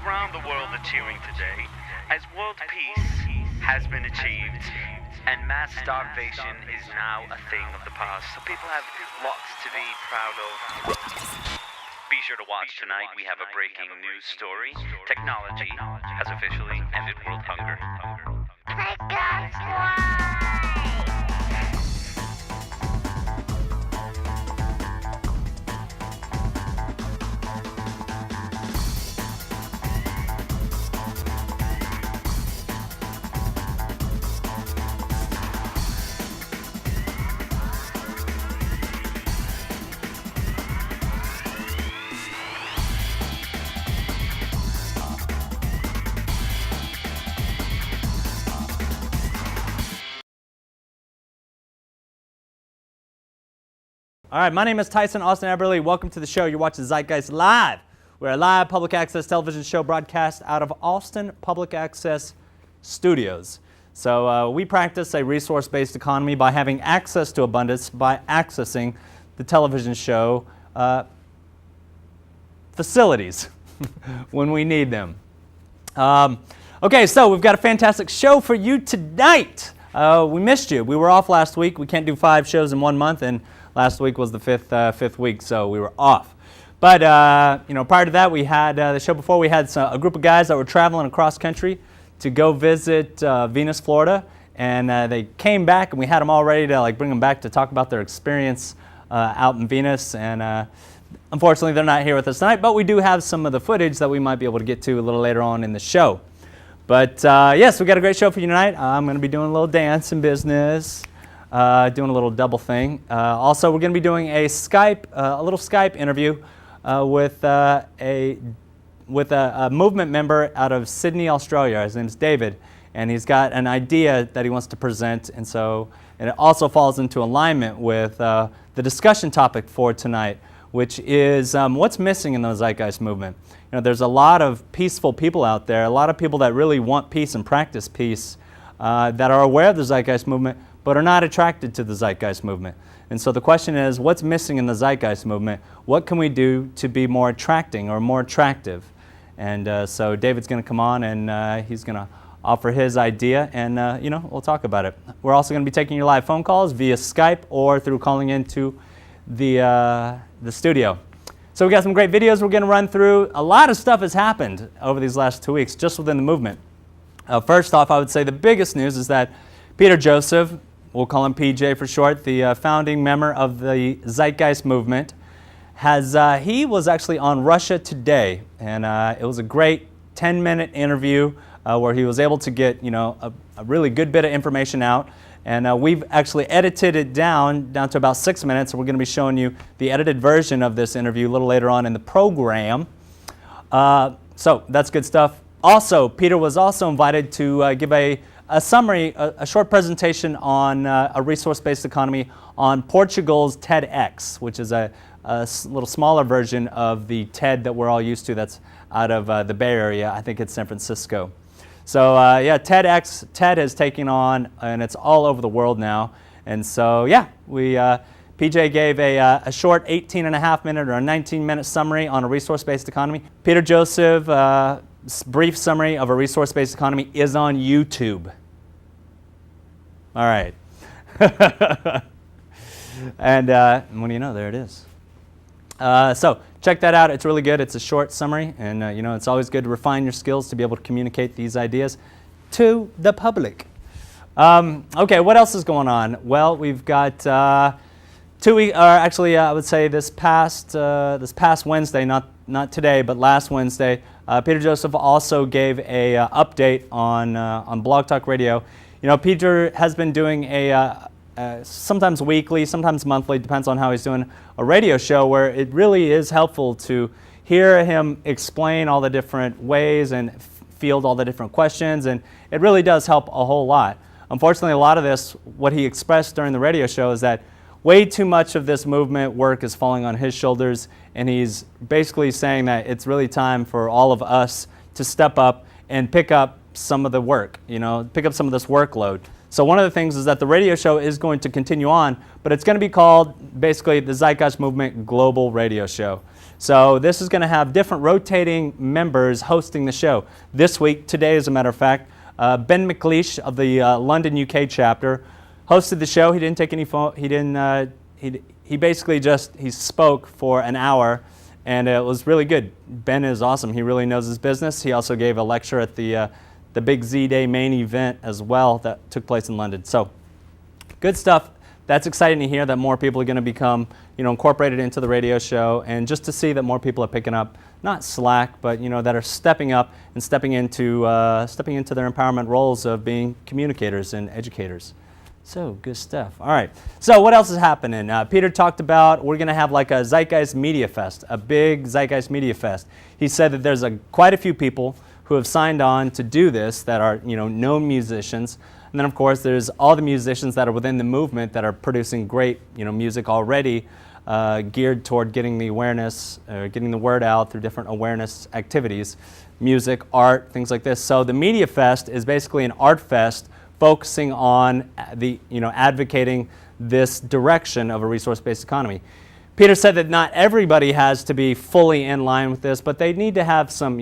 around the world are cheering today as world peace has been achieved and mass starvation is now a thing of the past. So people have lots to be proud of. Be sure to watch tonight. We have a breaking news story. Technology has officially ended world hunger. All right, my name is Tyson Austin Eberly. Welcome to the show. You're watching Zeitgeist Live. We're a live public access television show broadcast out of Austin Public Access Studios. So we practice a resource-based economy by having access to abundance by accessing the television show facilities when we need them. Okay, so we've got a fantastic show for you tonight. We missed you. We were off last week. We can't do 5 shows in 1 month, and last week was the fifth week, so we were off. But prior to that, we had the show before. We had a group of guys that were traveling across country to go visit Venus, Florida, and they came back, and we had them all ready to bring them back to talk about their experience out in Venus. And unfortunately, they're not here with us tonight, but we do have some of the footage that we might be able to get to a little later on in the show. But yes, we got a great show for you tonight. I'm going to be doing a little dance and business. Doing a little double thing. Also, we're going to be doing a little Skype interview with a movement member out of Sydney, Australia. His name is David, and he's got an idea that he wants to present, and it also falls into alignment with the discussion topic for tonight, which is what's missing in the Zeitgeist Movement. There's a lot of peaceful people out there, a lot of people that really want peace and practice peace, that are aware of the Zeitgeist Movement, but are not attracted to the Zeitgeist Movement. And so the question is, what's missing in the Zeitgeist Movement? What can we do to be more attracting or more attractive? And so David's going to come on, and he's going to offer his idea, and we'll talk about it. We're also going to be taking your live phone calls via Skype or through calling into the studio. So we got some great videos we're going to run through. A lot of stuff has happened over these last 2 weeks just within the movement. First off, I would say the biggest news is that Peter Joseph, we'll call him PJ for short, the founding member of the Zeitgeist Movement, he was actually on Russia Today, and it was a great 10-minute interview where he was able to get a really good bit of information out, and we've actually edited it down to about 6 minutes. So we're going to be showing you the edited version of this interview a little later on in the program. So that's good stuff. Also, Peter was also invited to give a summary, a short presentation on a resource-based economy on Portugal's TEDx, which is a little smaller version of the TED that we're all used to that's out of the Bay Area. I think it's San Francisco. So yeah, TED has taken on, and it's all over the world now. And so yeah, PJ gave a short 18.5-minute or a 19-minute summary on a resource-based economy. Peter Joseph, brief summary of a resource-based economy is on YouTube. All right. And what do you know? There it is. So check that out. It's really good. It's a short summary, and it's always good to refine your skills to be able to communicate these ideas to the public. Okay, what else is going on? Well, we've got 2 weeks. Actually, I would say this past Wednesday, not today, but last Wednesday. Peter Joseph also gave a update on Blog Talk Radio. Peter has been doing sometimes weekly, sometimes monthly, depends on how he's doing, a radio show where it really is helpful to hear him explain all the different ways and field all the different questions, and it really does help a whole lot. Unfortunately, a lot of this, what he expressed during the radio show, is that way too much of this movement work is falling on his shoulders, and he's basically saying that it's really time for all of us to step up and pick up some of the work, pick up some of this workload. So one of the things is that the radio show is going to continue on, but it's going to be called basically the Zeitgeist Movement Global Radio Show. So this is going to have different rotating members hosting the show. This week, today as a matter of fact, Ben McLeish of the London, UK chapter hosted the show. He didn't take any phone. He basically he spoke for an hour, and it was really good. Ben is awesome. He really knows his business. He also gave a lecture at the Big Z Day main event as well that took place in London. So good stuff. That's exciting to hear that more people are going to become, incorporated into the radio show, and just to see that more people are picking up, not slack, but that are stepping up and stepping into their empowerment roles of being communicators and educators. So good stuff. All right. So what else is happening? Peter talked about we're going to have like a Zeitgeist Media Fest, a big Zeitgeist Media Fest. He said that there's quite a few people who have signed on to do this that are known musicians. And then, of course, there's all the musicians that are within the movement that are producing great, music already, geared toward getting the awareness, getting the word out through different awareness activities, music, art, things like this. So the Media Fest is basically an art fest focusing on advocating this direction of a resource-based economy. Peter said that not everybody has to be fully in line with this, but they need to have some,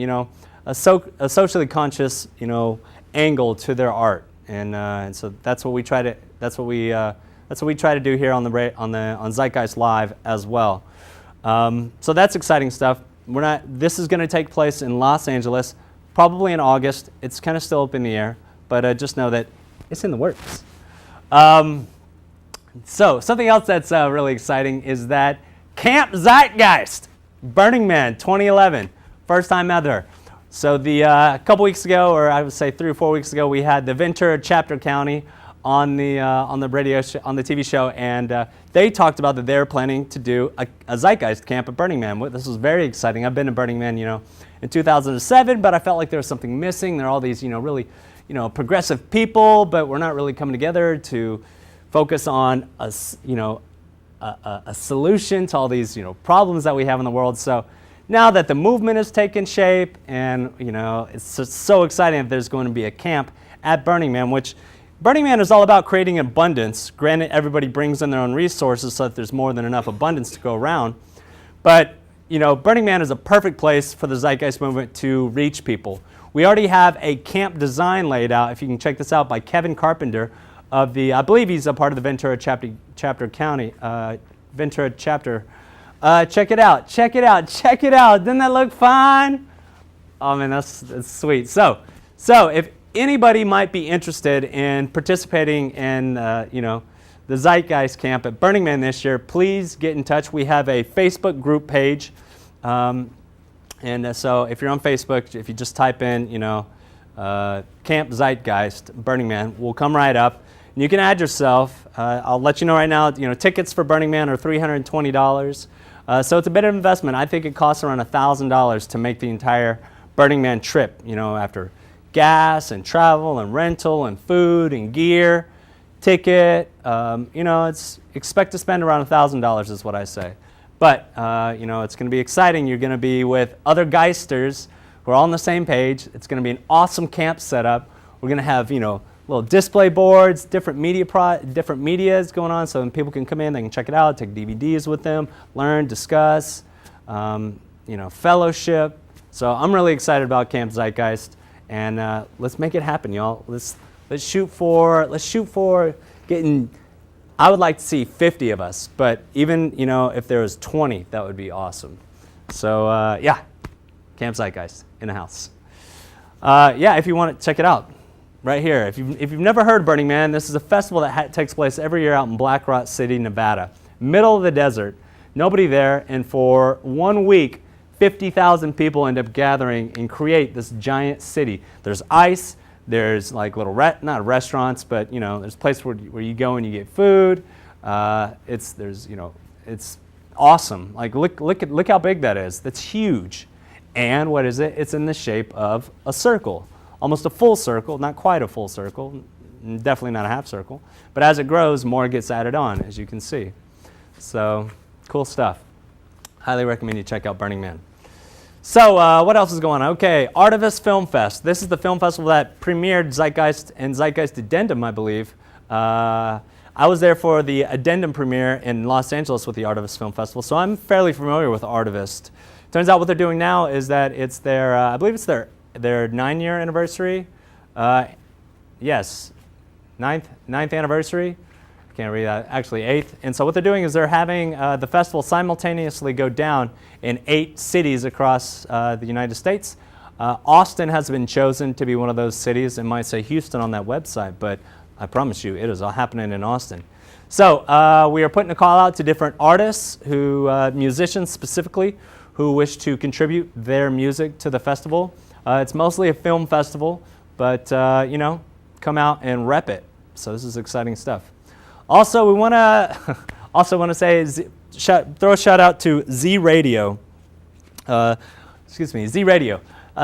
a socially conscious, angle to their art. And so that's what we try to do here on Zeitgeist Live as well. So that's exciting stuff. This is going to take place in Los Angeles, probably in August. It's kind of still up in the air, but just know that it's in the works. So something else that's really exciting is that Camp Zeitgeist, Burning Man 2011, first time ever. So a couple weeks ago, or I would say 3 or 4 weeks ago, we had the Ventura Chapter County on the radio on the TV show, and they talked about that they're planning to do a Zeitgeist camp at Burning Man. This was very exciting. I've been to Burning Man, in 2007, but I felt like there was something missing. There are all these, really, progressive people, but we're not really coming together to focus on a solution to all these, problems that we have in the world. So now that the movement has taken shape, and it's just so exciting that there's going to be a camp at Burning Man, which Burning Man is all about creating abundance. Granted, everybody brings in their own resources so that there's more than enough abundance to go around. But Burning Man is a perfect place for the Zeitgeist Movement to reach people. We already have a camp design laid out. If you can check this out, by Kevin Carpenter of I believe he's a part of the Ventura Chapter County Ventura Chapter. Check it out. Doesn't that look fine? Oh man, that's sweet. So if anybody might be interested in participating in the Zeitgeist Camp at Burning Man this year, please get in touch. We have a Facebook group page, so if you're on Facebook, if you just type in Camp Zeitgeist Burning Man, we'll come right up. And you can add yourself. I'll let you know right now. Tickets for Burning Man are $320. So it's a bit of investment. I think it costs around $1,000 to make the entire Burning Man trip, after gas and travel and rental and food and gear, ticket. Expect to spend around $1,000 is what I say. But, it's going to be exciting. You're going to be with other Geisters who are all on the same page. It's going to be an awesome camp setup. We're going to have, little display boards, different media is going on, so when people can come in, they can check it out, take DVDs with them, learn, discuss, fellowship. So I'm really excited about Camp Zeitgeist, and let's make it happen, y'all. Let's shoot for getting. I would like to see 50 of us, but even if there was 20, that would be awesome. So Camp Zeitgeist in the house. If you want to check it out. Right here. If you've never heard of Burning Man, this is a festival that takes place every year out in Black Rock City, Nevada. Middle of the desert. Nobody there, and for 1 week, 50,000 people end up gathering and create this giant city. There's ice, there's like little, not restaurants, but there's a place where you go and you get food. It's awesome. Like look how big that is. That's huge. And what is it? It's in the shape of a circle. Almost a full circle, not quite a full circle, definitely not a half circle. But as it grows, more gets added on, as you can see. So, cool stuff. Highly recommend you check out Burning Man. So, what else is going on? Okay, Artivist Film Fest. This is the film festival that premiered Zeitgeist and Zeitgeist Addendum, I believe. I was there for the Addendum premiere in Los Angeles with the Artivist Film Festival, so I'm fairly familiar with Artivist. Turns out what they're doing now is that it's their, I believe it's their 9-year anniversary. Yes, ninth anniversary. I can't read that. Actually, 8th. And so what they're doing is they're having the festival simultaneously go down in 8 cities across the United States. Austin has been chosen to be one of those cities. It might say Houston on that website, but I promise you it is all happening in Austin. So we are putting a call out to different artists, musicians specifically, who wish to contribute their music to the festival. It's mostly a film festival, but you know, come out and rep it. So this is exciting stuff. Also, we want to say throw a shout out to Z Radio. Z Radio.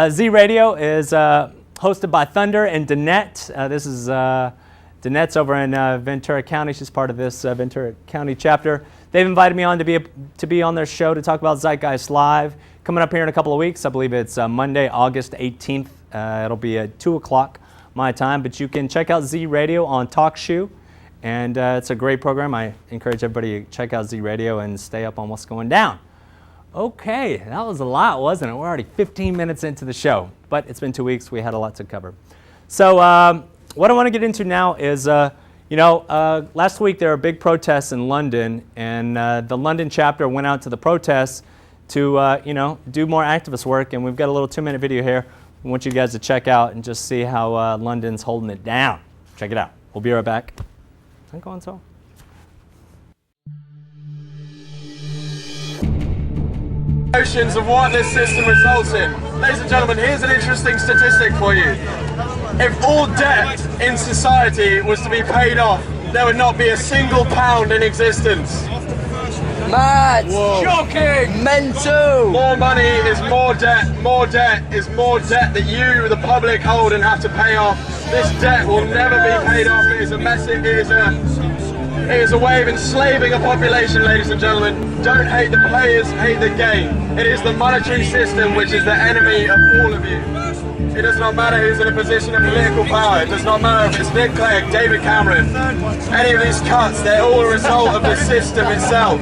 Z Radio is hosted by Thunder and Danette. This is Danette's over in Ventura County. She's part of this Ventura County chapter. They've invited me on to be on their show to talk about Zeitgeist Live. Coming up here in a couple of weeks. I believe it's Monday, August 18th. It'll be at 2 o'clock my time. But you can check out Z Radio on TalkShoe. And it's a great program. I encourage everybody to check out Z Radio and stay up on what's going down. Okay, that was a lot, wasn't it? We're already 15 minutes into the show. But it's been 2 weeks. We had a lot to cover. So what I want to get into now is, last week there were big protests in London, and the London chapter went out to the protests to, do more activist work, and we've got a little 2-minute video here we want you guys to check out and just see how London's holding it down. Check it out. We'll be right back. Is that going so? Notions of what this system results in. Ladies and gentlemen, here's an interesting statistic for you. If all debt in society was to be paid off, there would not be a single pound in existence. Mad! Whoa. Shocking! Mental! More money is more debt. More debt is more debt that you, the public, hold and have to pay off. This debt will never be paid off. It is a message. It is a way of enslaving a population, ladies and gentlemen. Don't hate the players, hate the game. It is the monetary system which is the enemy of all of you. It does not matter who's in a position of political power. It does not matter if it's Nick Clegg, David Cameron. Any of these cuts, they're all a result of the system itself.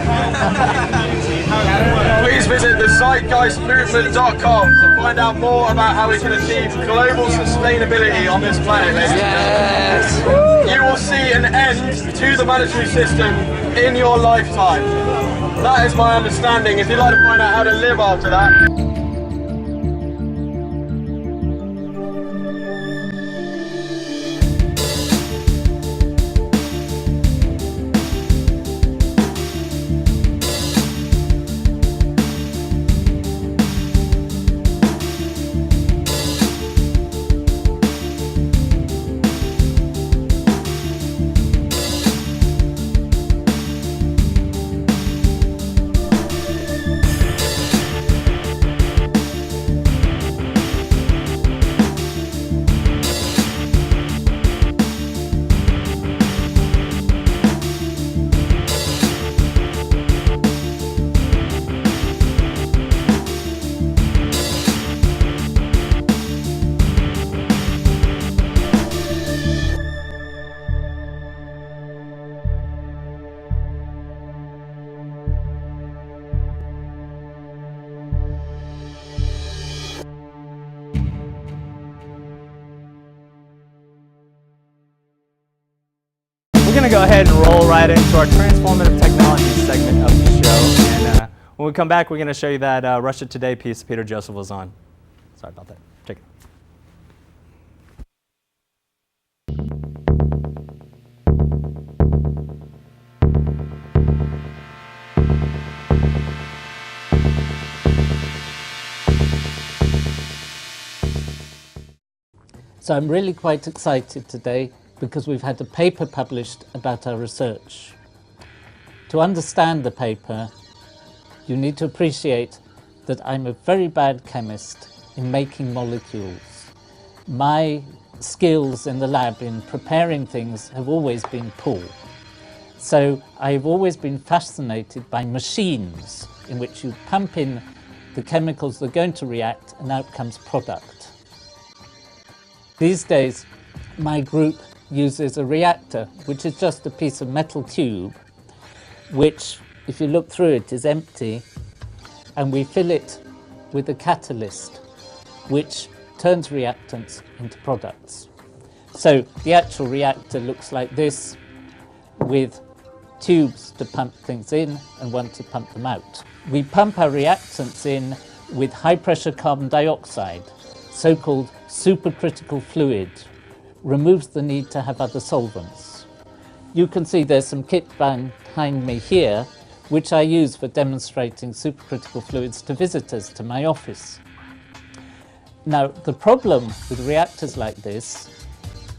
Please visit the zeitgeistmovement.com to find out more about how we can achieve global sustainability on this planet, ladies and gentlemen. You will see an end to the monetary system in your lifetime. That is my understanding. If you'd like to find out how to live after that. We're going to go ahead and roll right into our transformative technology segment of the show. And when we come back, we're going to show you that Russia Today piece Peter Joseph was on. Sorry about that. Take it. So I'm really quite excited today because we've had a paper published about our research. To understand the paper, you need to appreciate that I'm a very bad chemist in making molecules. My skills in the lab in preparing things have always been poor. So I've always been fascinated by machines in which you pump in the chemicals that are going to react and out comes product. These days, my group uses a reactor, which is just a piece of metal tube, which, if you look through it, is empty, and we fill it with a catalyst which turns reactants into products. So the actual reactor looks like this, with tubes to pump things in and one to pump them out. We pump our reactants in with high pressure carbon dioxide, so-called supercritical fluid, removes the need to have other solvents. You can see there's some kit behind me here, which I use for demonstrating supercritical fluids to visitors to my office. Now, the problem with reactors like this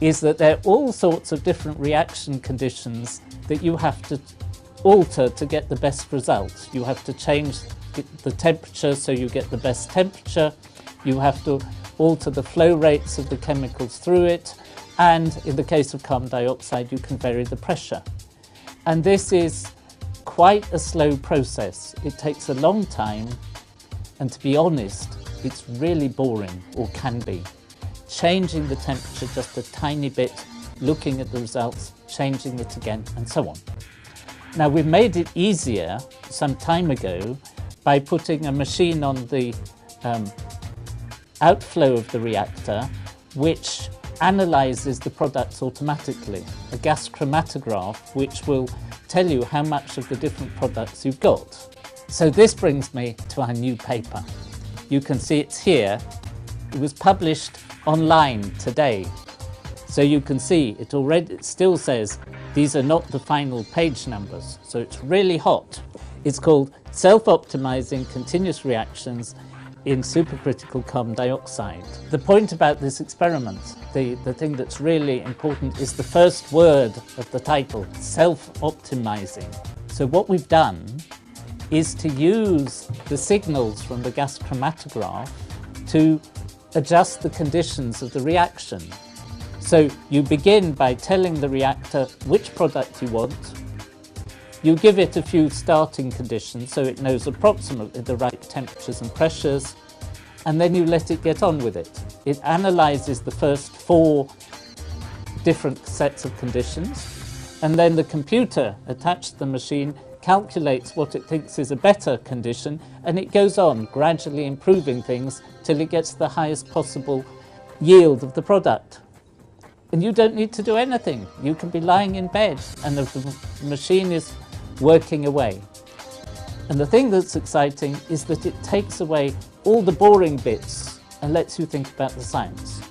is that there are all sorts of different reaction conditions that you have to alter to get the best results. You have to change the temperature so you get the best temperature. You have to alter the flow rates of the chemicals through it. And in the case of carbon dioxide, you can vary the pressure. And this is quite a slow process. It takes a long time. And to be honest, it's really boring, or can be. Changing the temperature just a tiny bit, looking at the results, changing it again, and so on. Now, we've made it easier some time ago by putting a machine on the outflow of the reactor, which analyzes the products automatically, a gas chromatograph which will tell you how much of the different products you've got. So this brings me to our new paper. You can see it's here. It was published online today. So you can see it still says these are not the final page numbers. So it's really hot. It's called Self-Optimizing Continuous Reactions in Supercritical Carbon Dioxide. The point about this experiment, the thing that's really important, is the first word of the title, self-optimizing. So what we've done is to use the signals from the gas chromatograph to adjust the conditions of the reaction. So you begin by telling the reactor which product you want. You give it a few starting conditions so it knows approximately the right temperatures and pressures, and then you let it get on with it. It analyzes the first 4 different sets of conditions, and then the computer attached to the machine calculates what it thinks is a better condition, and it goes on gradually improving things till it gets the highest possible yield of the product. And you don't need to do anything. You can be lying in bed and the machine is working away. And the thing that's exciting is that it takes away all the boring bits and lets you think about the science.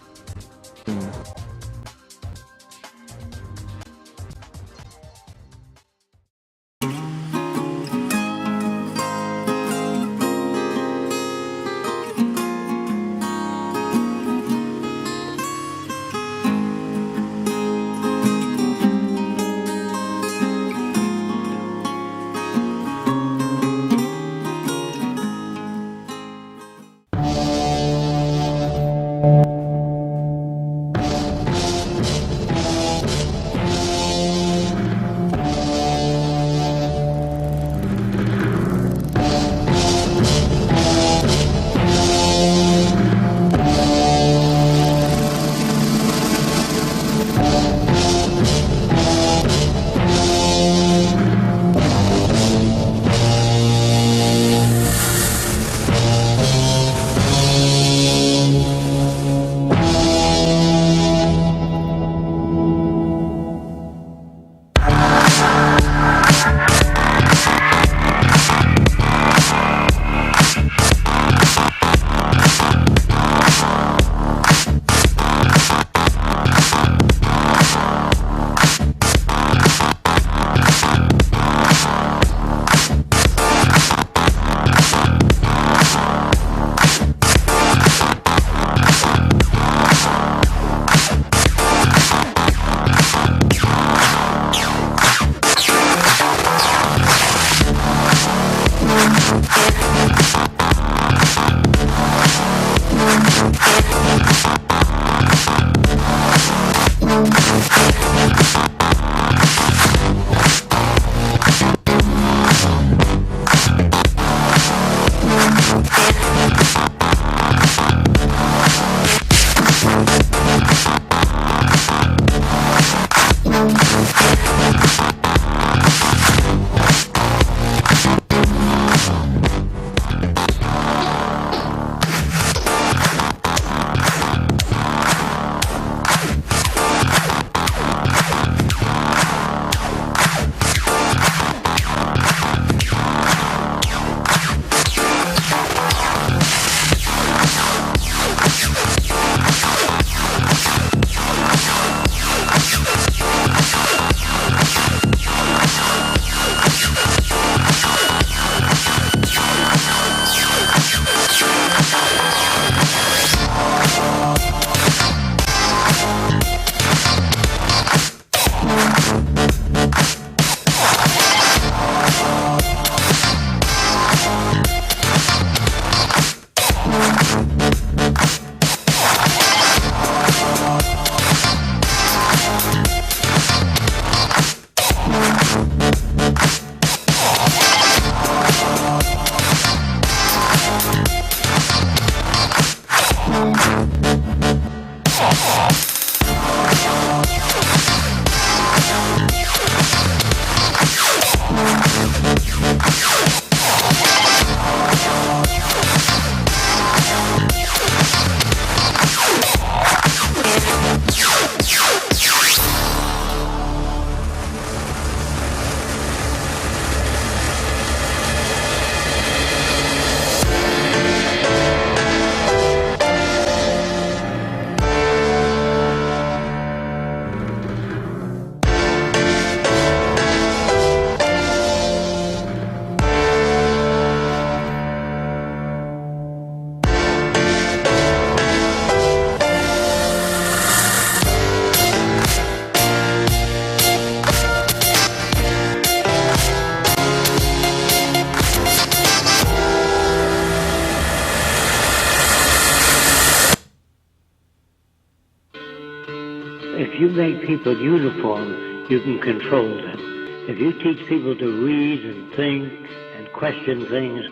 if you make people uniform, you can control them. If you teach people to read and think and question things,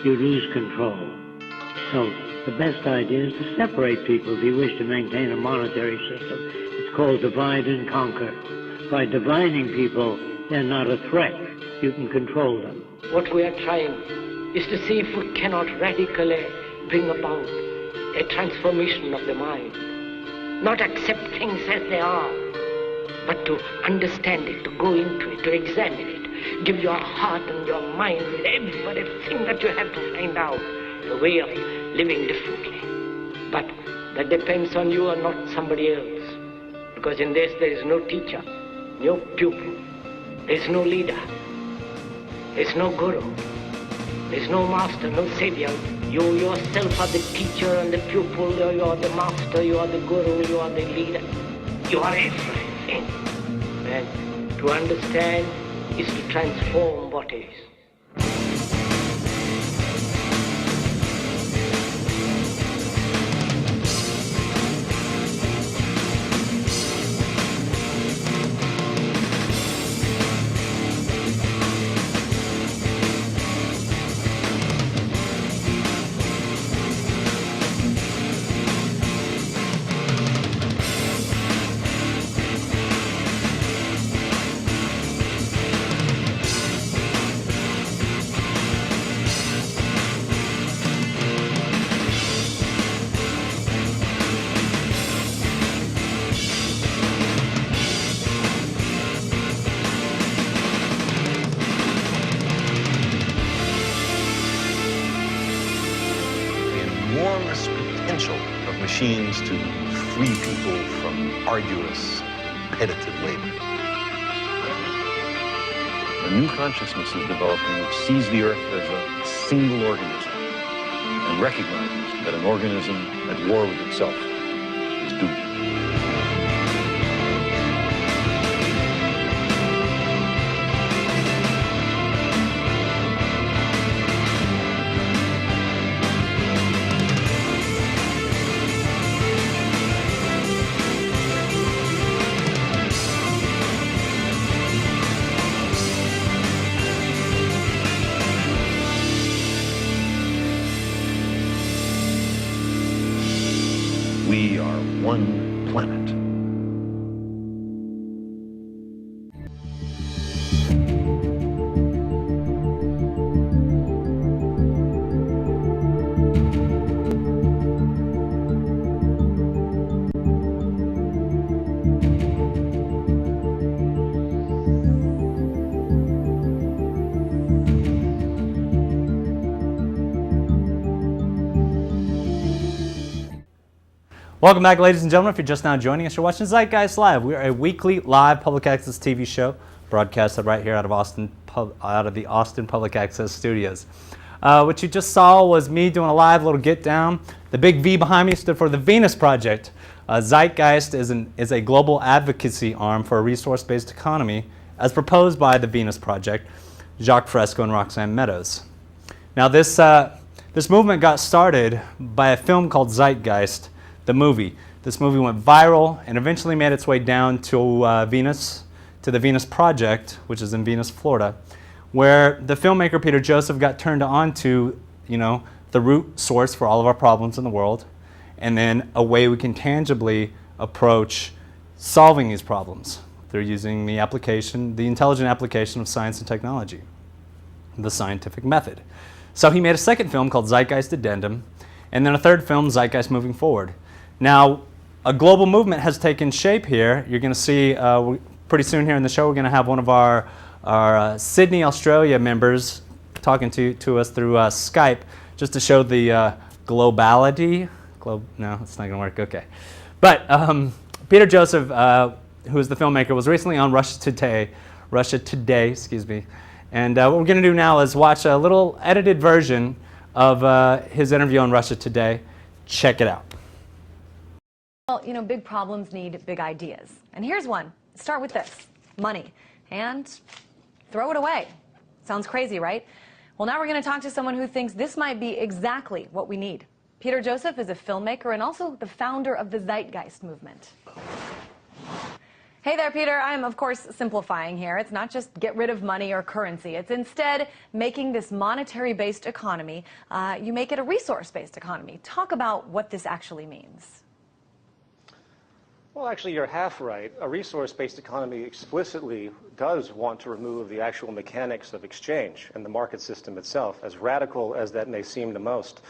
you lose control. So the best idea is to separate people if you wish to maintain a monetary system. It's called divide and conquer. By dividing people, they're not a threat. You can control them. What we are trying is to see if we cannot radically bring about a transformation of the mind. Not accept things as they are, but to understand it, to go into it, to examine it. Give your heart and your mind with everything that you have to find out a way of living differently. But that depends on you and not somebody else. Because in this there is no teacher, no pupil, there is no leader, there is no guru, there is no master, no savior. You yourself are the teacher and the pupil, you are the master, you are the guru, you are the leader. You are everything. And to understand is to transform what is. Enormous potential of machines to free people from arduous, repetitive labor. A new consciousness is developing which sees the Earth as a single organism and recognizes that an organism at war with itself is doomed. We are one planet. Welcome back, ladies and gentlemen. If you're just now joining us, you're watching Zeitgeist Live. We are a weekly live public access TV show broadcasted right here out of the Austin Public Access Studios. What you just saw was me doing a live little get down. The big V behind me stood for the Venus Project. Zeitgeist is a global advocacy arm for a resource-based economy, as proposed by the Venus Project, Jacques Fresco and Roxanne Meadows. Now, this movement got started by a film called Zeitgeist, the movie. This movie went viral and eventually made its way down to Venus, to the Venus Project, which is in Venus, Florida, where the filmmaker Peter Joseph got turned on to, the root source for all of our problems in the world, and then a way we can tangibly approach solving these problems through using the intelligent application of science and technology, the scientific method. So he made a second film called Zeitgeist Addendum, and then a third film, Zeitgeist Moving Forward. Now, a global movement has taken shape here. You're going to see pretty soon here in the show, we're going to have one of our Sydney, Australia members talking to us through Skype, just to show the globality. No, it's not going to work. Okay. But Peter Joseph, who is the filmmaker, was recently on Russia Today, and what we're going to do now is watch a little edited version of his interview on Russia Today. Check it out. Well, big problems need big ideas. And here's one. Start with this. Money. And throw it away. Sounds crazy, right? Well, now we're going to talk to someone who thinks this might be exactly what we need. Peter Joseph is a filmmaker and also the founder of the Zeitgeist Movement. Hey there, Peter. I'm, of course, simplifying here. It's not just get rid of money or currency. It's instead making this monetary-based economy, you make it a resource-based economy. Talk about what this actually means. Well, actually, you're half right. A resource-based economy explicitly does want to remove the actual mechanics of exchange and the market system itself, as radical as that may seem to most.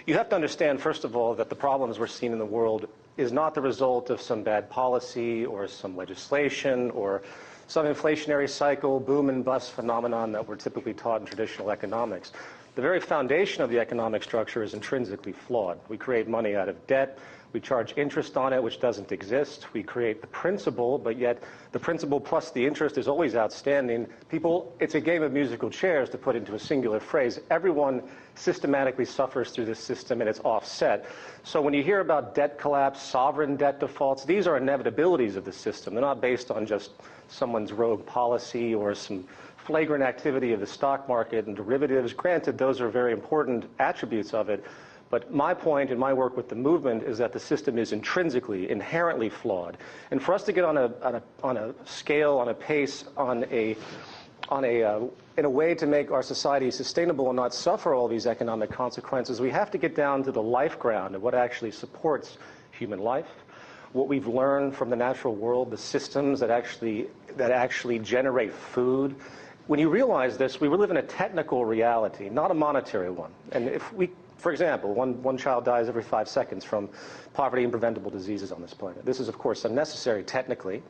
You have to understand, first of all, that the problems we're seeing in the world is not the result of some bad policy or some legislation or some inflationary cycle, boom and bust phenomenon that we're typically taught in traditional economics. The very foundation of the economic structure is intrinsically flawed. We create money out of debt. We charge interest on it, which doesn't exist. We create the principal, but yet the principal plus the interest is always outstanding. People, it's a game of musical chairs, to put into a singular phrase. Everyone systematically suffers through this system, and it's offset. So when you hear about debt collapse, sovereign debt defaults, these are inevitabilities of the system. They're not based on just someone's rogue policy or some flagrant activity of the stock market and derivatives. Granted, those are very important attributes of it. But my point in my work with the movement is that the system is intrinsically, inherently flawed. And for us to get on a scale, on a pace, in a way to make our society sustainable and not suffer all these economic consequences, we have to get down to the life ground of what actually supports human life, what we've learned from the natural world, the systems that actually generate food. When you realize this, we live in a technical reality, not a monetary one. And if we, for example, one child dies every 5 seconds from poverty and preventable diseases on this planet. This is, of course, unnecessary technically.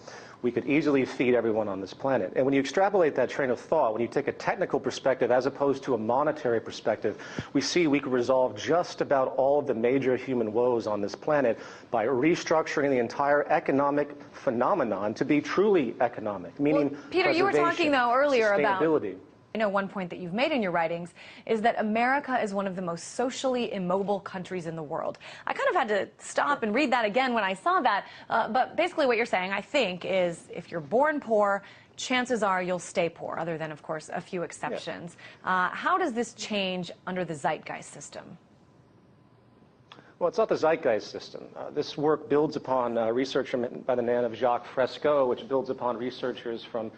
We could easily feed everyone on this planet. And when you extrapolate that train of thought, when you take a technical perspective as opposed to a monetary perspective, we see we can resolve just about all of the major human woes on this planet by restructuring the entire economic phenomenon to be truly economic, meaning well, Peter, you were talking, though, earlier about sustainability. I know one point that you've made in your writings is that America is one of the most socially immobile countries in the world. I kind of had to stop and read that again when I saw that. But basically what you're saying, I think, is if you're born poor, chances are you'll stay poor, other than, of course, a few exceptions. Yeah. How does this change under the Zeitgeist system? Well, it's not the Zeitgeist system. This work builds upon research by the name of Jacques Fresco, which builds upon researchers from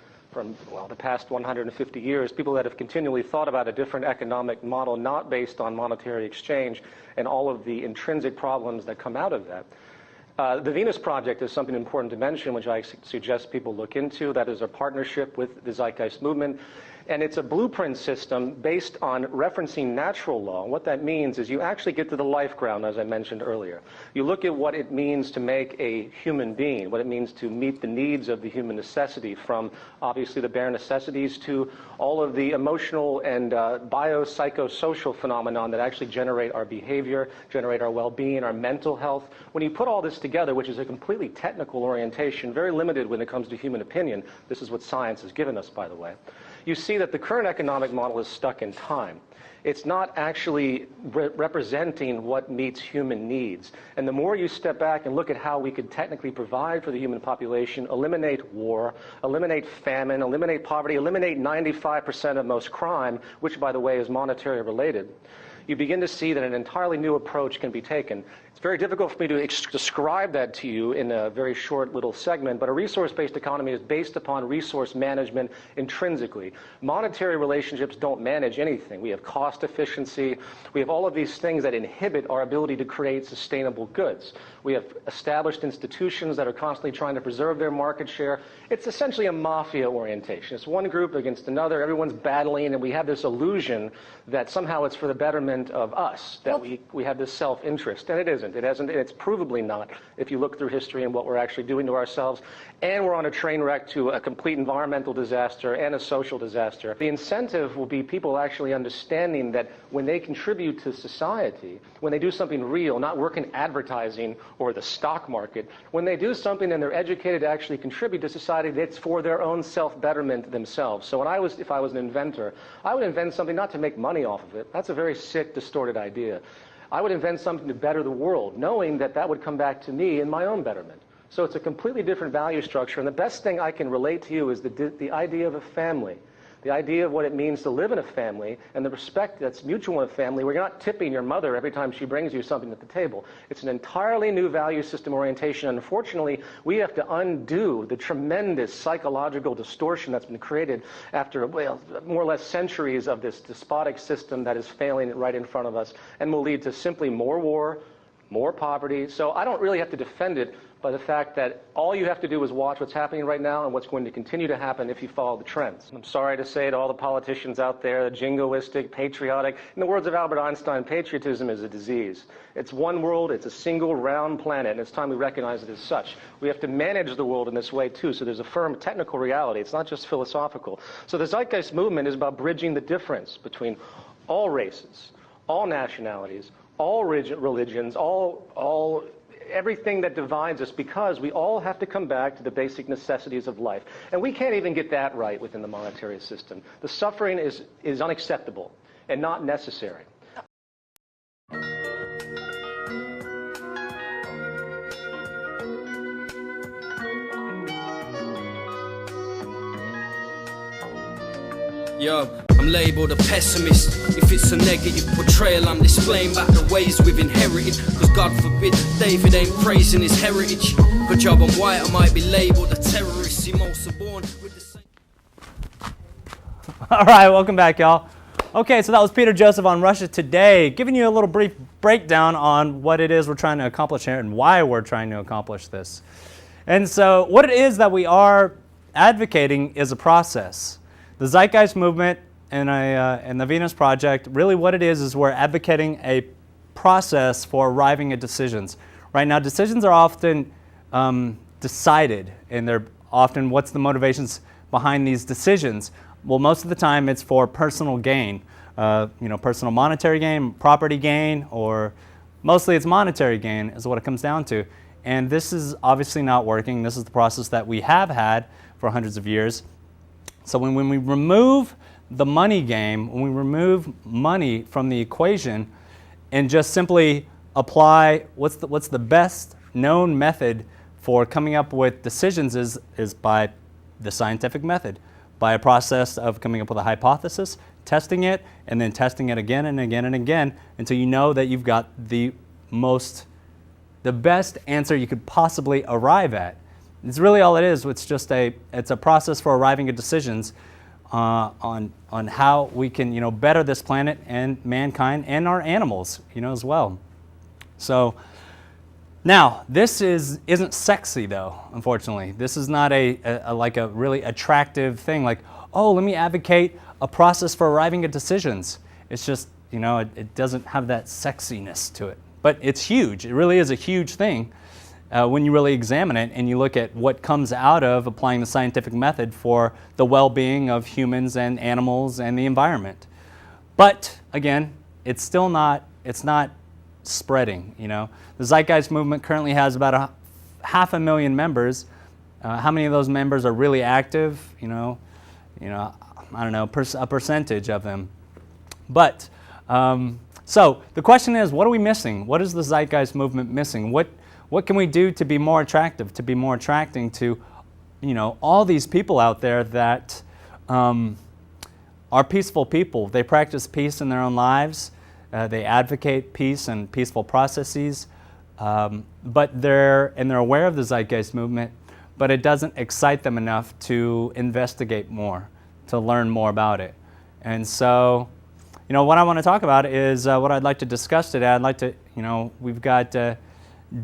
the past 150 years, people that have continually thought about a different economic model not based on monetary exchange and all of the intrinsic problems that come out of that. The Venus Project is something important to mention, which I suggest people look into. That is a partnership with the Zeitgeist Movement. And it's a blueprint system based on referencing natural law. And what that means is you actually get to the life ground, as I mentioned earlier. You look at what it means to make a human being, what it means to meet the needs of the human necessity, from obviously the bare necessities to all of the emotional and biopsychosocial phenomenon that actually generate our behavior, generate our well-being, our mental health. When you put all this together, which is a completely technical orientation, very limited when it comes to human opinion, this is what science has given us, by the way, you see that the current economic model is stuck in time. It's not actually representing what meets human needs. And the more you step back and look at how we could technically provide for the human population, eliminate war, eliminate famine, eliminate poverty, eliminate 95% of most crime, which, by the way, is monetary related, you begin to see that an entirely new approach can be taken. It's very difficult for me to describe that to you in a very short little segment, but a resource-based economy is based upon resource management intrinsically. Monetary relationships don't manage anything. We have cost efficiency. We have all of these things that inhibit our ability to create sustainable goods. We have established institutions that are constantly trying to preserve their market share. It's essentially a mafia orientation. It's one group against another. Everyone's battling, and we have this illusion that somehow it's for the betterment of us, that we have this self-interest, and it isn't. It hasn't. It's provably not if you look through history and what we're actually doing to ourselves. And we're on a train wreck to a complete environmental disaster and a social disaster. The incentive will be people actually understanding that when they contribute to society, when they do something real, not work in advertising or the stock market, when they do something and they're educated to actually contribute to society, that's for their own self-betterment themselves. So if I was an inventor, I would invent something not to make money off of it. That's a very sick, distorted idea. I would invent something to better the world, knowing that that would come back to me in my own betterment. So it's a completely different value structure, and the best thing I can relate to you is the idea of a family, the idea of what it means to live in a family, and the respect that's mutual in a family where you're not tipping your mother every time she brings you something at the table. It's an entirely new value system orientation. Unfortunately, we have to undo the tremendous psychological distortion that's been created after, well, more or less centuries of this despotic system that is failing right in front of us and will lead to simply more war, more poverty. So I don't really have to defend it by the fact that all you have to do is watch what's happening right now and what's going to continue to happen if you follow the trends. I'm sorry to say to all the politicians out there, the jingoistic, patriotic, in the words of Albert Einstein, patriotism is a disease. It's one world, it's a single round planet, and it's time we recognize it as such. We have to manage the world in this way too, so there's a firm technical reality. It's not just philosophical. So the Zeitgeist Movement is about bridging the difference between all races, all nationalities, all religions, everything that divides us, because we all have to come back to the basic necessities of life. And we can't even get that right within the monetary system. The suffering is unacceptable and not necessary. Yo, I'm labelled a pessimist. If it's a negative portrayal, I'm displaying back the ways we've inherited. Cause God forbid David ain't praising his heritage. Good job, I'm white, I might be labelled a terrorist. See, most are born with the same. All right, welcome back, y'all. Okay, so that was Peter Joseph on Russia Today, giving you a little brief breakdown on what it is we're trying to accomplish here and why we're trying to accomplish this. And so what it is that we are advocating is a process. The Zeitgeist Movement and the Venus Project, really what it is we're advocating a process for arriving at decisions. Right now, decisions are often decided, and they're often what's the motivations behind these decisions. Well, most of the time it's for personal gain, personal monetary gain, property gain, or mostly it's monetary gain is what it comes down to. And this is obviously not working. This is the process that we have had for hundreds of years. So when we remove the money game, when we remove money from the equation and just simply apply what's the best known method for coming up with decisions is by the scientific method, by a process of coming up with a hypothesis, testing it, and then testing it again and again and again until you know that you've got the best answer you could possibly arrive at. It's really all it is. It's a process for arriving at decisions on how we can better this planet and mankind and our animals as well. So now this isn't sexy though. Unfortunately, this is not a really attractive thing. Like, oh, let me advocate a process for arriving at decisions. It's just it doesn't have that sexiness to it. But it's huge. It really is a huge thing. When you really examine it and you look at what comes out of applying the scientific method for the well-being of humans and animals and the environment. But again, it's not spreading. The Zeitgeist Movement currently has about 500,000 members. How many of those members are really active? I don't know, a percentage of them. But so the question is, what are we missing? What is the Zeitgeist Movement missing? What can we do to be more attractive, to be more attracting to, all these people out there that are peaceful people? They practice peace in their own lives. They advocate peace and peaceful processes, but they're aware of the Zeitgeist Movement, but it doesn't excite them enough to investigate more, to learn more about it. And so, what I want to talk about is what I'd like to discuss today. I'd like to, we've got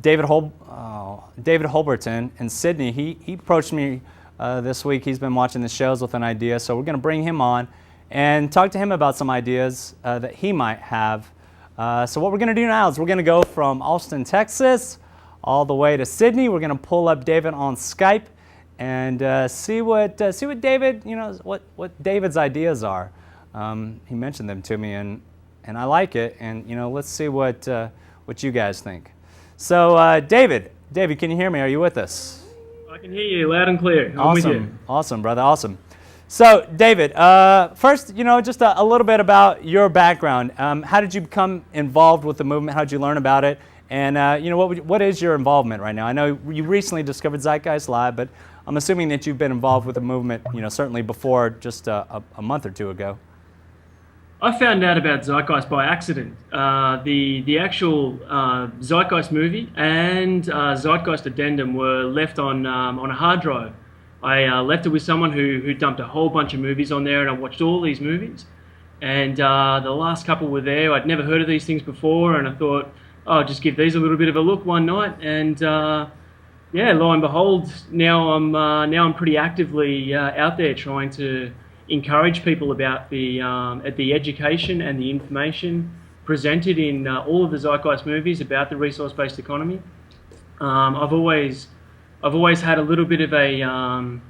David Holberton in Sydney. He approached me this week. He's been watching the shows with an idea, so we're going to bring him on and talk to him about some ideas that he might have. So what we're going to do now is we're going to go from Austin, Texas, all the way to Sydney. We're going to pull up David on Skype and see what David, what David's ideas are. He mentioned them to me, and I like it. And let's see what you guys think. So, David, can you hear me? Are you with us? I can hear you loud and clear. I'm with you. Awesome, brother, awesome. So, David, first, just a little bit about your background. How did you become involved with the movement? How did you learn about it? And, what is your involvement right now? I know you recently discovered Zeitgeist Live, but I'm assuming that you've been involved with the movement, certainly before just a month or two ago. I found out about Zeitgeist by accident. The actual Zeitgeist movie and Zeitgeist Addendum were left on a hard drive. I left it with someone who dumped a whole bunch of movies on there, and I watched all these movies. And the last couple were there. I'd never heard of these things before, and I thought, oh, I'll just give these a little bit of a look one night. And yeah, lo and behold, now I'm pretty actively out there trying to encourage people about the education and the information presented in all of the Zeitgeist movies about the resource-based economy. I've always had a little bit of a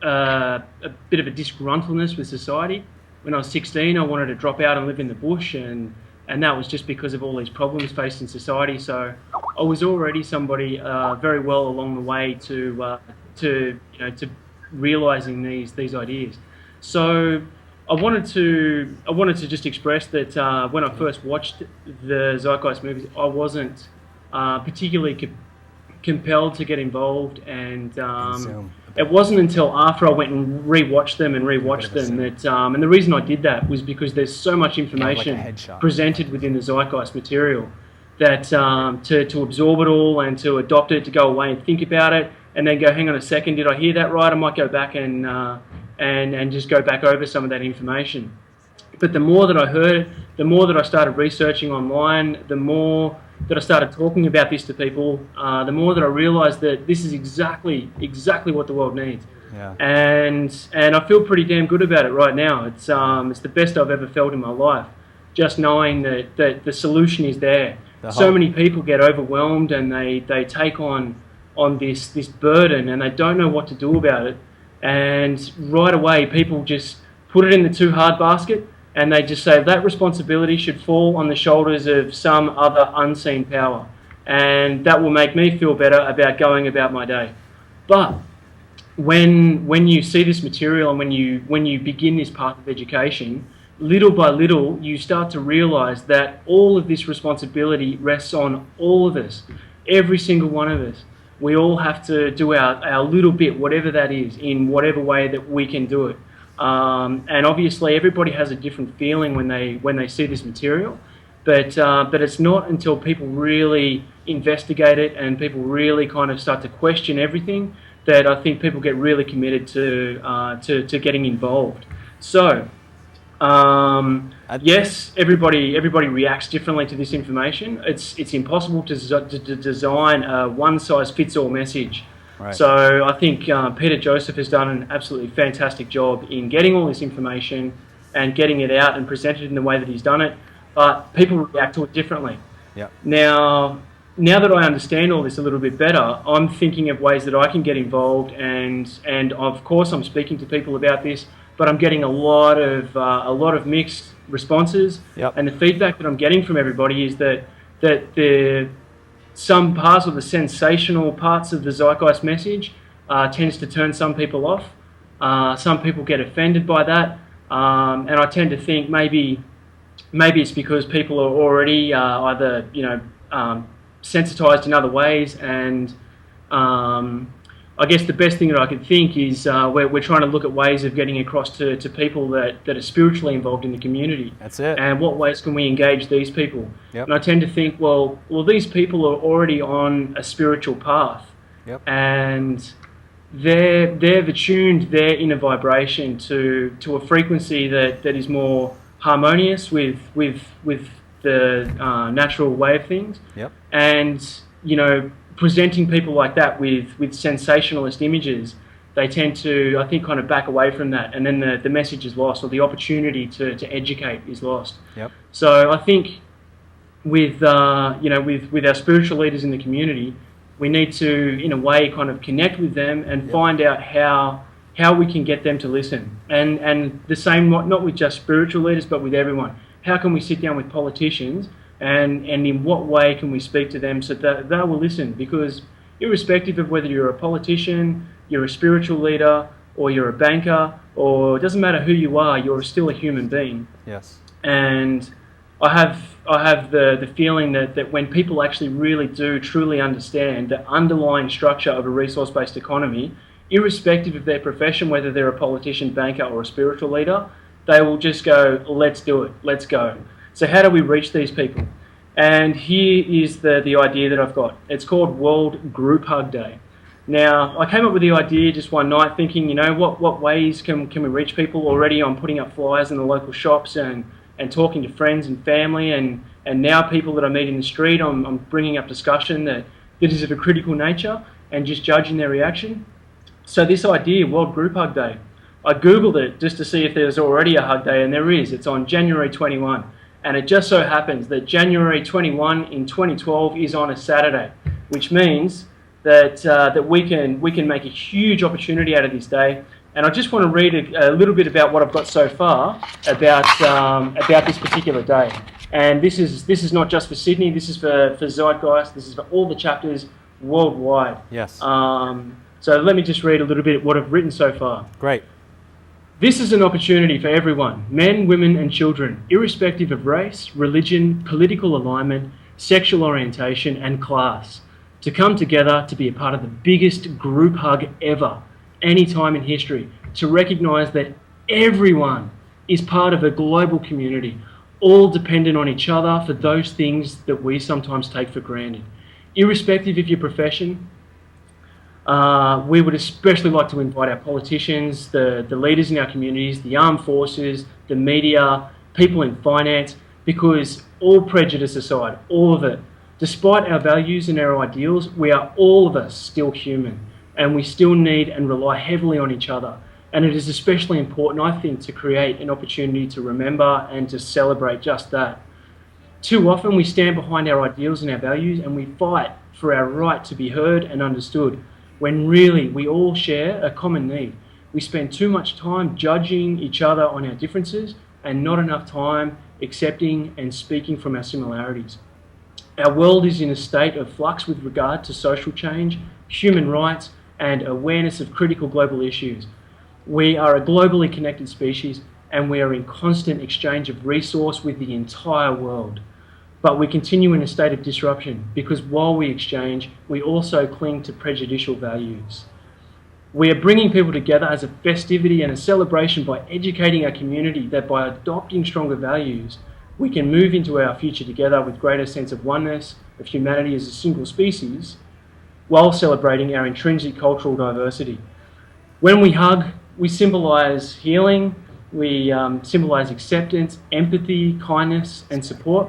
disgruntledness with society. When I was 16, I wanted to drop out and live in the bush, and that was just because of all these problems faced in society. So I was already somebody very well along the way to realizing these ideas. So I wanted to just express that when I first watched the Zeitgeist movies, I wasn't particularly compelled to get involved, and it wasn't until after I went and rewatched them that, and the reason I did that was because there's so much information presented within the Zeitgeist material that to absorb it all and to adopt it, to go away and think about it, and then go, hang on a second, did I hear that right? I might go back and just go back over some of that information. But the more that I heard, the more that I started researching online, the more that I started talking about this to people, the more that I realised that this is exactly what the world needs. Yeah. And I feel pretty damn good about it right now. It's the best I've ever felt in my life, just knowing that the solution is there. So many people get overwhelmed and they take on this burden and they don't know what to do about it. And right away, people just put it in the too hard basket, and they just say that responsibility should fall on the shoulders of some other unseen power, and that will make me feel better about going about my day. But when you see this material and when you begin this path of education, little by little, you start to realise that all of this responsibility rests on all of us, every single one of us. We all have to do our little bit, whatever that is, in whatever way that we can do it. And obviously, everybody has a different feeling when they see this material, but it's not until people really investigate it and people really kind of start to question everything that I think people get really committed to getting involved. So. Yes, everybody reacts differently to this information. It's impossible to design a one-size-fits-all message. Right. So I think Peter Joseph has done an absolutely fantastic job in getting all this information and getting it out and presented in the way that he's done it. But people react to it differently. Yep. Now that I understand all this a little bit better, I'm thinking of ways that I can get involved, and of course I'm speaking to people about this. But I'm getting a lot of mixed responses, Yep. And the feedback that I'm getting from everybody is that some parts of the sensational parts of the Zeitgeist message tends to turn some people off. Some people get offended by that, and I tend to think maybe it's because people are already either sensitized in other ways, and I guess the best thing that I could think is we're trying to look at ways of getting across to people that are spiritually involved in the community. That's it. And what ways can we engage these people? Yep. And I tend to think, well, these people are already on a spiritual path. Yep. And they've attuned their inner vibration to a frequency that is more harmonious with the natural way of things. Yep. And, presenting people like that with sensationalist images, they tend to, I think, kind of back away from that, and then the message is lost, or the opportunity to educate is lost. Yep. So I think with our spiritual leaders in the community, we need to, in a way, kind of connect with them and find out how we can get them to listen. And the same, not with just spiritual leaders, but with everyone. How can we sit down with politicians and in what way can we speak to them so that they will listen? Because irrespective of whether you're a politician, you're a spiritual leader, or you're a banker, or it doesn't matter who you are, you're still a human being. Yes. And I have the feeling that when people actually really do truly understand the underlying structure of a resource-based economy irrespective of their profession, whether they're a politician, banker, or a spiritual leader. They will just go, let's do it, let's go. So how do we reach these people? And here is the idea that I've got. It's called World Group Hug Day. Now, I came up with the idea just one night thinking, you know, what ways can we reach people? Already I'm putting up flyers in the local shops and talking to friends and family, and now people that I meet in the street, I'm bringing up discussion that is of a critical nature and just judging their reaction. So this idea, World Group Hug Day, I Googled it just to see if there's already a hug day, and there is. It's on January 21. And it just so happens that January 21 in 2012 is on a Saturday, which means that we can make a huge opportunity out of this day. And I just want to read a little bit about what I've got so far about this particular day. And this is not just for Sydney. This is for Zeitgeist. This is for all the chapters worldwide. Yes. So let me just read a little bit of what I've written so far. Great. This is an opportunity for everyone, men, women and children, irrespective of race, religion, political alignment, sexual orientation and class, to come together to be a part of the biggest group hug ever, any time in history, to recognise that everyone is part of a global community, all dependent on each other for those things that we sometimes take for granted. Irrespective of your profession, we would especially like to invite our politicians, the leaders in our communities, the armed forces, the media, people in finance, because all prejudice aside, all of it, despite our values and our ideals, we are all of us still human, and we still need and rely heavily on each other. And it is especially important, I think, to create an opportunity to remember and to celebrate just that. Too often we stand behind our ideals and our values and we fight for our right to be heard and understood, when really we all share a common need. We spend too much time judging each other on our differences and not enough time accepting and speaking from our similarities. Our world is in a state of flux with regard to social change, human rights, and awareness of critical global issues. We are a globally connected species and we are in constant exchange of resource with the entire world. But we continue in a state of disruption because while we exchange, we also cling to prejudicial values. We are bringing people together as a festivity and a celebration by educating our community that by adopting stronger values, we can move into our future together with greater sense of oneness, of humanity as a single species, while celebrating our intrinsic cultural diversity. When we hug, we symbolise healing, we symbolise acceptance, empathy, kindness and support.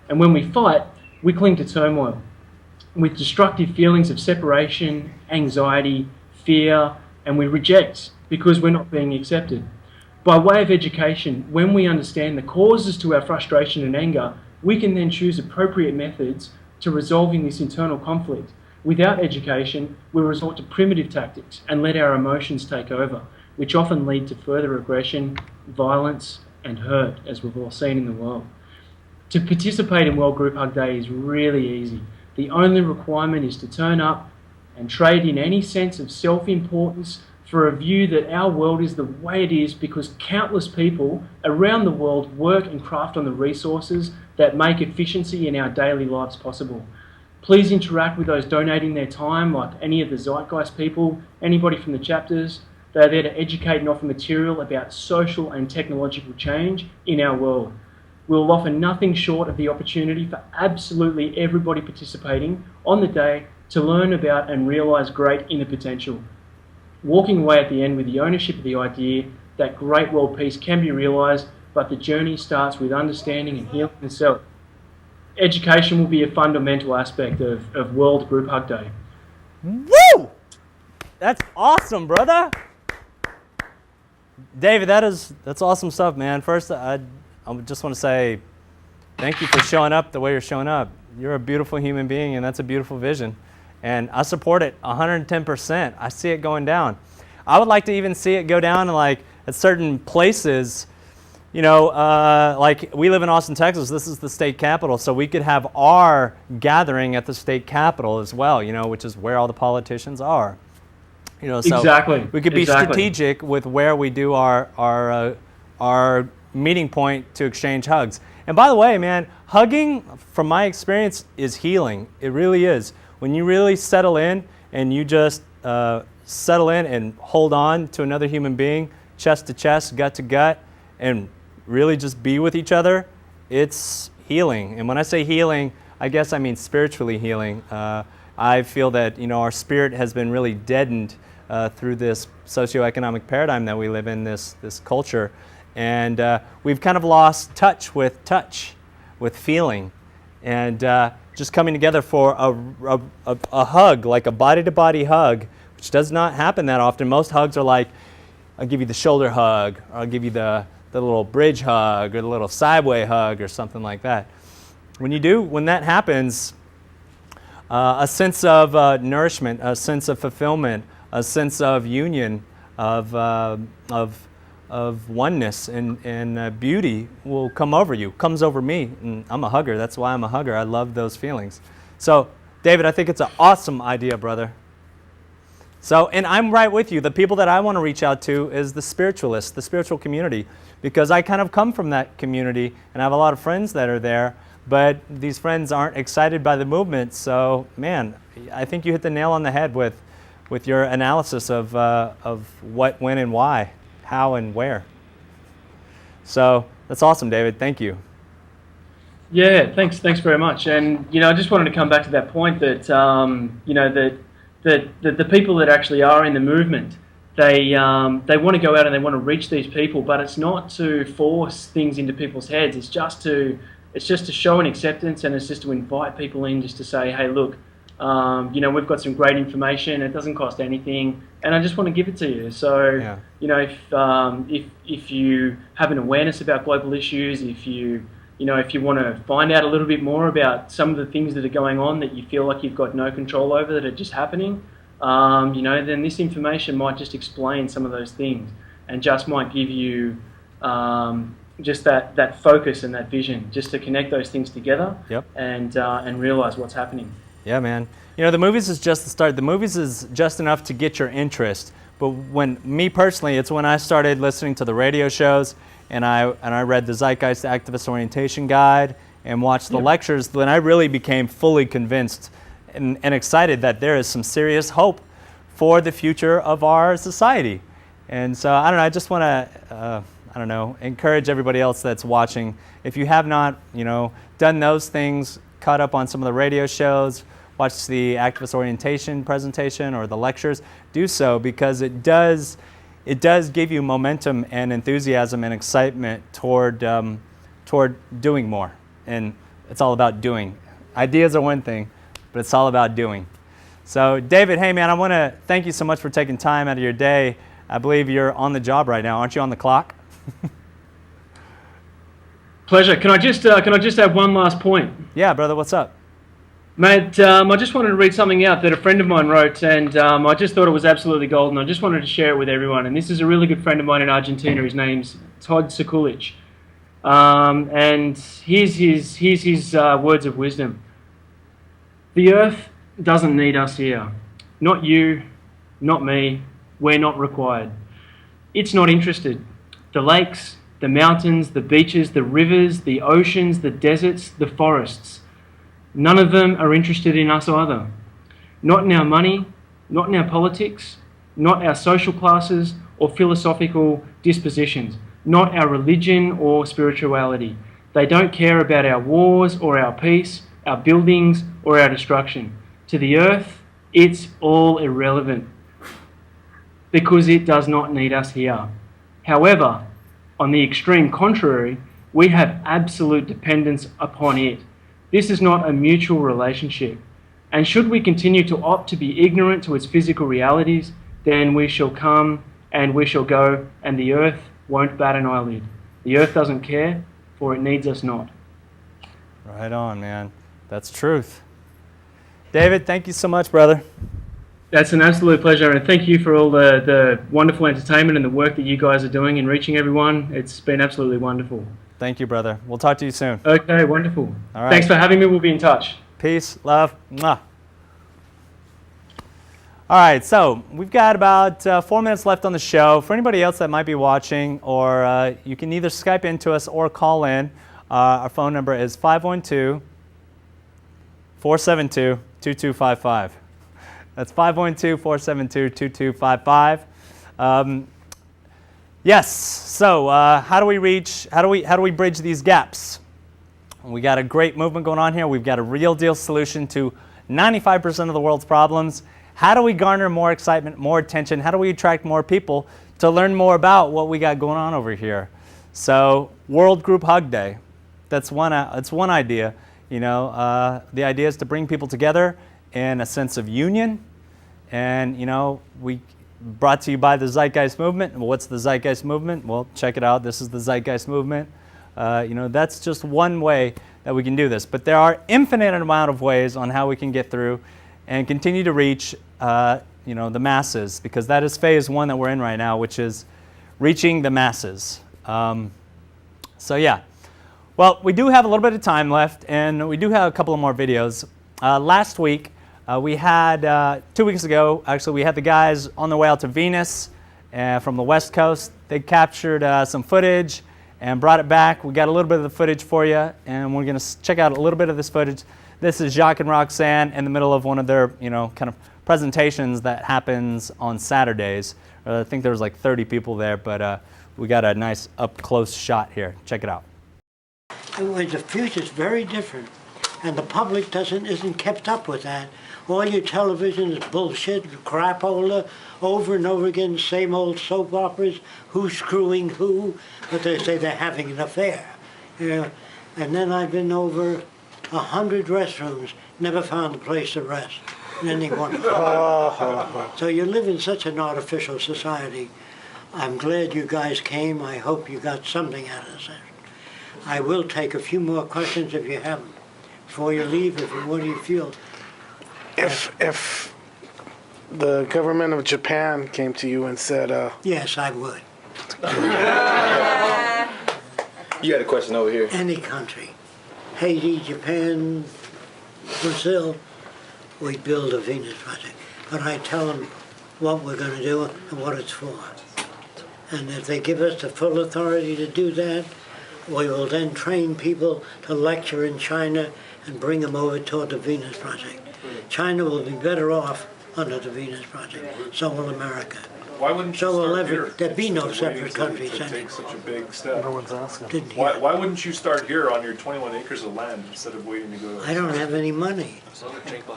And when we fight, we cling to turmoil with destructive feelings of separation, anxiety, fear, and we reject because we're not being accepted. By way of education, when we understand the causes to our frustration and anger, we can then choose appropriate methods to resolving this internal conflict. Without education, we resort to primitive tactics and let our emotions take over, which often lead to further aggression, violence, and hurt, as we've all seen in the world. To participate in World Group Hug Day is really easy. The only requirement is to turn up and trade in any sense of self-importance for a view that our world is the way it is because countless people around the world work and craft on the resources that make efficiency in our daily lives possible. Please interact with those donating their time, like any of the Zeitgeist people, anybody from the chapters. They're there to educate and offer material about social and technological change in our world. We'll offer nothing short of the opportunity for absolutely everybody participating on the day to learn about and realise great inner potential. Walking away at the end with the ownership of the idea that great world peace can be realised, but the journey starts with understanding and healing the self. Education will be a fundamental aspect of World Group Hug Day. Woo! That's awesome, brother. David, that's awesome stuff, man. First, I just want to say thank you for showing up the way you're showing up. You're a beautiful human being, and that's a beautiful vision. And I support it 110%. I see it going down. I would like to even see it go down like at certain places. You know, like we live in Austin, Texas. This is the state capital, so we could have our gathering at the state capital as well, you know, which is where all the politicians are. You know, so exactly. We could be strategic with where we do our meeting point to exchange hugs. And by the way, man, hugging, from my experience, is healing. It really is. When you really settle in and you just settle in and hold on to another human being, chest to chest, gut to gut, and really just be with each other, it's healing. And when I say healing, I guess I mean spiritually healing. I feel that our spirit has been really deadened through this socioeconomic paradigm that we live in, this culture, and we've kind of lost touch, with feeling, and just coming together for a hug, like a body-to-body hug, which does not happen that often. Most hugs are like, I'll give you the shoulder hug, or I'll give you the little bridge hug, or the little sideway hug, or something like that. When that happens, a sense of nourishment, a sense of fulfillment, a sense of union, of oneness and beauty will come over you, comes over me. And I'm a hugger. That's why I'm a hugger. I love those feelings. So, David, I think it's an awesome idea, brother. So, and I'm right with you. The people that I want to reach out to is the spiritualists, the spiritual community, because I kind of come from that community and I have a lot of friends that are there. But these friends aren't excited by the movement, so man, I think you hit the nail on the head with your analysis of what, when, and why, how, and where. So that's awesome, David. Thank you. Yeah, thanks very much. And I just wanted to come back to that point that that the people that actually are in the movement, they want to go out and they want to reach these people, but it's not to force things into people's heads. It's just to show an acceptance, and it's just to invite people in, just to say, hey, look, we've got some great information. It doesn't cost anything, and I just want to give it to you. So, if you have an awareness about global issues, if you want to find out a little bit more about some of the things that are going on that you feel like you've got no control over, that are just happening, then this information might just explain some of those things, and just might give you just that focus and that vision, just to connect those things together. Yep. And realize what's happening. Yeah, man. The movies is just the start. The movies is just enough to get your interest. But me personally, it's when I started listening to the radio shows and I read the Zeitgeist Activist Orientation Guide and watched the lectures, then I really became fully convinced and excited that there is some serious hope for the future of our society. And so, I don't know, I just want to encourage everybody else that's watching. If you have not, done those things, caught up on some of the radio shows, watch the activist orientation presentation or the lectures, do so, because it does give you momentum and enthusiasm and excitement toward doing more. And it's all about doing. Ideas are one thing, but it's all about doing. So, David, hey man, I want to thank you so much for taking time out of your day. I believe you're on the job right now. Aren't you on the clock? Pleasure. Can I just add one last point? Yeah, brother. What's up? Mate, I just wanted to read something out that a friend of mine wrote, and I just thought it was absolutely golden. I just wanted to share it with everyone. And this is a really good friend of mine in Argentina. His name's Todd Sekulic. And here's his words of wisdom. The earth doesn't need us here. Not you, not me. We're not required. It's not interested. The lakes, the mountains, the beaches, the rivers, the oceans, the deserts, the forests. None of them are interested in us either. Not in our money, not in our politics, not our social classes or philosophical dispositions, not our religion or spirituality. They don't care about our wars or our peace, our buildings or our destruction. To the earth, it's all irrelevant because it does not need us here. However, on the extreme contrary, we have absolute dependence upon it. This is not a mutual relationship. And should we continue to opt to be ignorant to its physical realities, then we shall come and we shall go, and the earth won't bat an eyelid. The earth doesn't care, for it needs us not. Right on, man. That's truth. David, thank you so much, brother. That's an absolute pleasure, and thank you for all the wonderful entertainment and the work that you guys are doing in reaching everyone. It's been absolutely wonderful. Thank you, brother. We'll talk to you soon. Okay, wonderful. All right. Thanks for having me. We'll be in touch. Peace, love. Mwah. All right, so we've got about 4 minutes left on the show. For anybody else that might be watching, or you can either Skype into us or call in. Our phone number is 512-472-2255. That's 512-472-2255. Yes. So how do we bridge these gaps? We got a great movement going on here. We've got a real deal solution to 95% of the world's problems. How do we garner more excitement, more attention? How do we attract more people to learn more about what we got going on over here? So, World Group Hug Day. That's one idea. You know, the idea is to bring people together in a sense of union. And, you know, we brought to you by the Zeitgeist Movement. Well, what's the Zeitgeist Movement? Well, check it out. This is the Zeitgeist Movement. You know, that's just one way that we can do this. But there are infinite amount of ways on how we can get through and continue to reach, you know, the masses, because that is phase one that we're in right now, which is reaching the masses. So yeah, well, we do have a little bit of time left, and we do have a couple of more videos. Last week, we had, 2 weeks ago, actually, we had the guys on their way out to Venus from the West Coast. They captured some footage and brought it back. We got a little bit of the footage for you, and we're going to check out a little bit of this footage. This is Jacques and Roxanne in the middle of one of their, you know, kind of presentations that happens on Saturdays. I think there was like 30 people there, but we got a nice up-close shot here. Check it out. The future's very different, and the public isn't kept up with that. All your television is bullshit, crapola, over and over again, same old soap operas, who's screwing who, but they say they're having an affair. You know? And then I've been over 100 restrooms, never found a place to rest in any one of them. So you live in such an artificial society. I'm glad you guys came. I hope you got something out of this. I will take a few more questions if you have them. Before you leave, what do you feel? If the government of Japan came to you and said... Yes, I would. You got a question over here. Any country. Haiti, Japan, Brazil, we build a Venus project. But I tell them what we're going to do and what it's for. And if they give us the full authority to do that, we will then train people to lecture in China and bring them over toward the Venus project. China will be better off under the Venus project. So will America. Why wouldn't you start here? There'd be no separate countries. To take such a big step. No one's asking. Why wouldn't you start here on your 21 acres of land instead of waiting to go to... I don't have any money.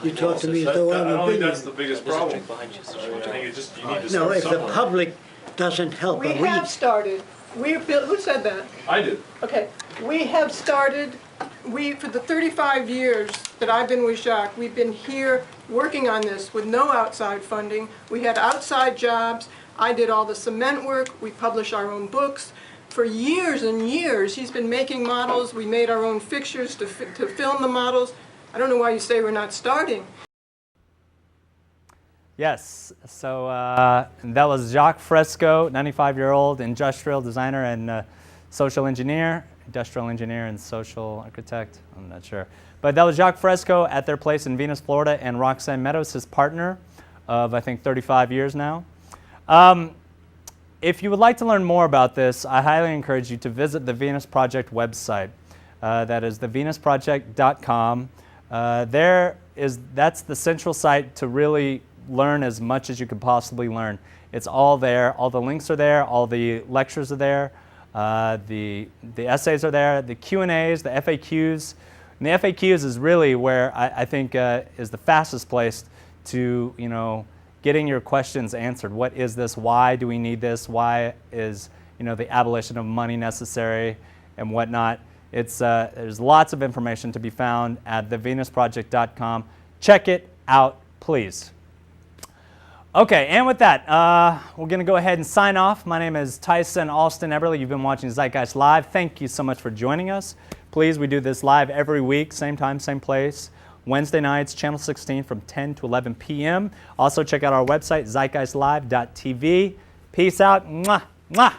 You talk to me as though I'm a I don't think billionaire. that's the biggest problem. I think you need to start No, if the somewhere. public doesn't help, We have started. Who said that? I did. Okay. We have started. For the 35 years that I've been with Jacques, we've been here working on this with no outside funding. We had outside jobs. I did all the cement work. We publish our own books. For years and years, he's been making models. We made our own fixtures to film the models. I don't know why you say we're not starting. Yes, so that was Jacques Fresco, 95-year-old industrial designer and social engineer, industrial engineer and social architect, I'm not sure. But that was Jacques Fresco at their place in Venus, Florida, and Roxanne Meadows, his partner of, I think, 35 years now. If you would like to learn more about this, I highly encourage you to visit the Venus Project website. That is thevenusproject.com. That's the central site to really learn as much as you could possibly learn. It's all there. All the links are there. All the lectures are there. The essays are there. The Q&As, the FAQs. And the FAQs is really where I think is the fastest place to, you know, getting your questions answered. What is this? Why do we need this? Why is, you know, the abolition of money necessary and whatnot? It's there's lots of information to be found at thevenusproject.com. Check it out, please. Okay, and with that, we're going to go ahead and sign off. My name is Tyson Alston Eberly. You've been watching Zeitgeist Live. Thank you so much for joining us. Please, we do this live every week, same time, same place. Wednesday nights, Channel 16 from 10 to 11 p.m. Also, check out our website, zeitgeistlive.tv. Peace out. Mwah, mwah.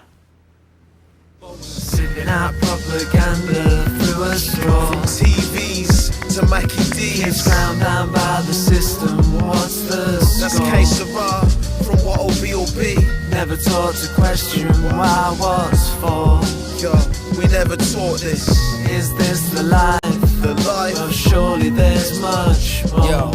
Sending out propaganda through a straw. From TVs to Mackie D's. It's ground down by the system. What's the score? That's K-Sarah from what will be. Never taught to question why, what's for. Yo, we never taught this. Is this the life? The life? Well, surely there's much more. Yo.